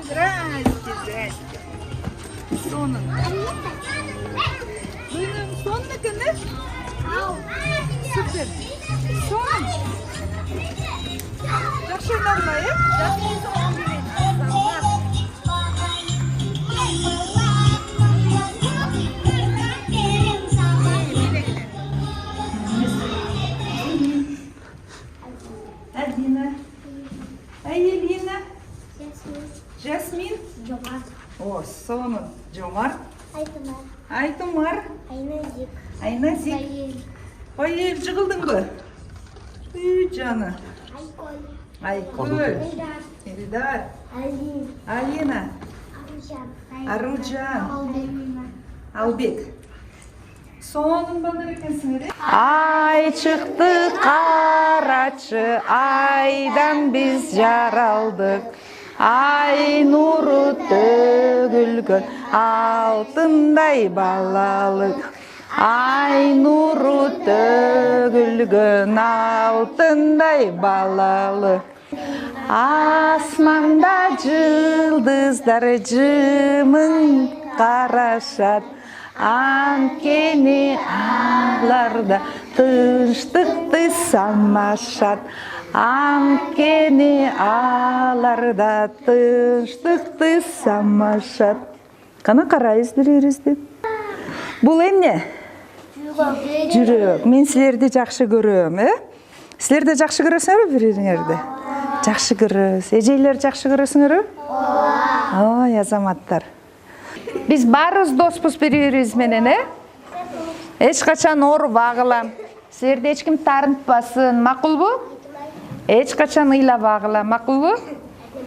Здрасте, здрасте. Сонун. Бuyurun, sonundakiniz. Süper. Sonun. Жақсы ойнамайық. Адина. Елена. Жасмин. О, Сонун. Жомарт. Айтумар. Айназик. Айел жығылдың бі? Үй жаны. Айкөл. Эльдар. Алина. Аружан. Албек. Сонун балдар екенсіңдер? Ай шықты қарачы, айдан біз жаралдық. Ай нұры төгілген, алтындай балалық. Ай нұры төгілген, алтындай балалық. Асманда жылдыздар жымын қарашат. Анкені ағларда тыныштықты самашат. Анкені ағларда тыныштықты самашат. Қана қарайыз бірерізді. Бұл әне? Жүрек. Мен сілерді жақшы көрем, Сілерді жақшы көресіңер біреріңерді? Жақшы көрес. Ежейлер жақшы көресіңер? Ой, азаматтар. Biz barız dospuz bir-birimiz menен, Eç kaçan oru bağılam. Sizlerdi hiç kim tarıntpasın, makul bu? Eç kaçan ıyla bağılam, makul bu?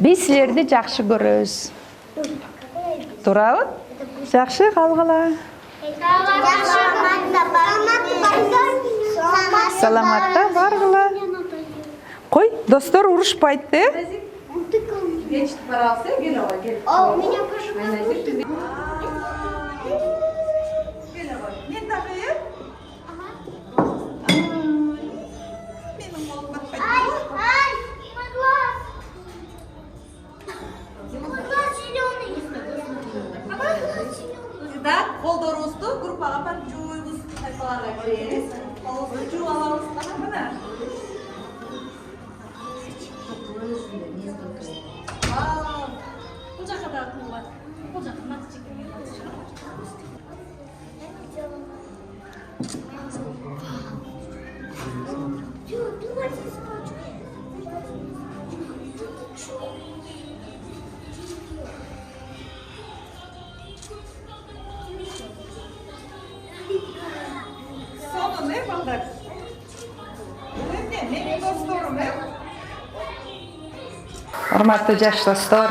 Biz sizlerdi жақшы көрөбүz. Турабы? Жақшы қалғыла. Саламатта барғыла. Қой, достар ұрышпайды. Geçti parası, gel ova, gel. О, у меня пошел. Gel ova. Men takayım. Benim oğlum bakmayın. Ай, мой глаз. Мой глаз зеленый. Мой глаз зеленый. Да, қолдарыңызды группаға апарып жуыңыз, тайпаларға кіресіз. Қолыңызды жуып аламыз. Мына. Бұл жаққа да кім бар? Бұл жаққа маты жекеге маты шығар. Сонун, балдар? Менің достарым, Урматтуу жаш достор,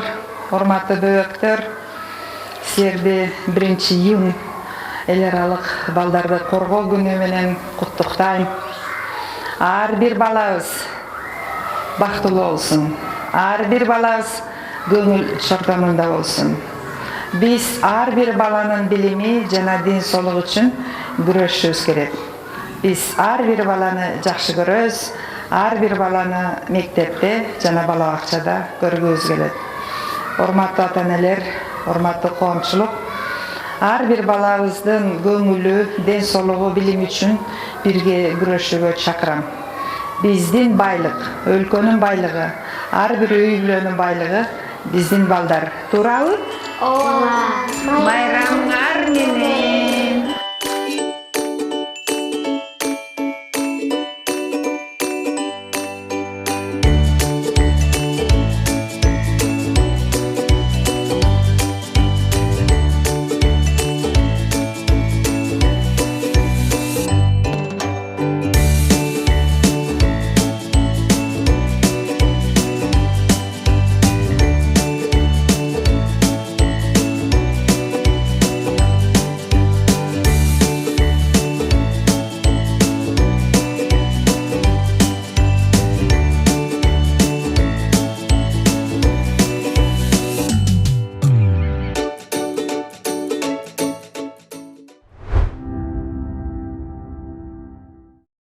урматтуу бөбөктөр, силерди 1-июнь эл аралык балдарды коргоо күнү менен куттуктайм. Ар бир балабыз бактылуу болсун. Ар бир балабыз көңүл чортомунда болсун. Биз ар бир баланын билими жана ден соолугу үчүн күрөшүбүз керек. Биз ар бир баланы жакшы көрөбүз. Ар бир баланы мектепте жана бала бакчада көргүбүз келет. Урматтуу ата-энелер, урматтуу коомчулук, ар бир балабыздын көңүлү, ден соолугу, билими үчүн бирге күрөшүүгө чакырам. Биздин байлык, өлкөнүн байлыгы, ар бир үй бүлөнүн байлыгы биздин балдар. Туурабы? Ооба. Байрамыңар менен.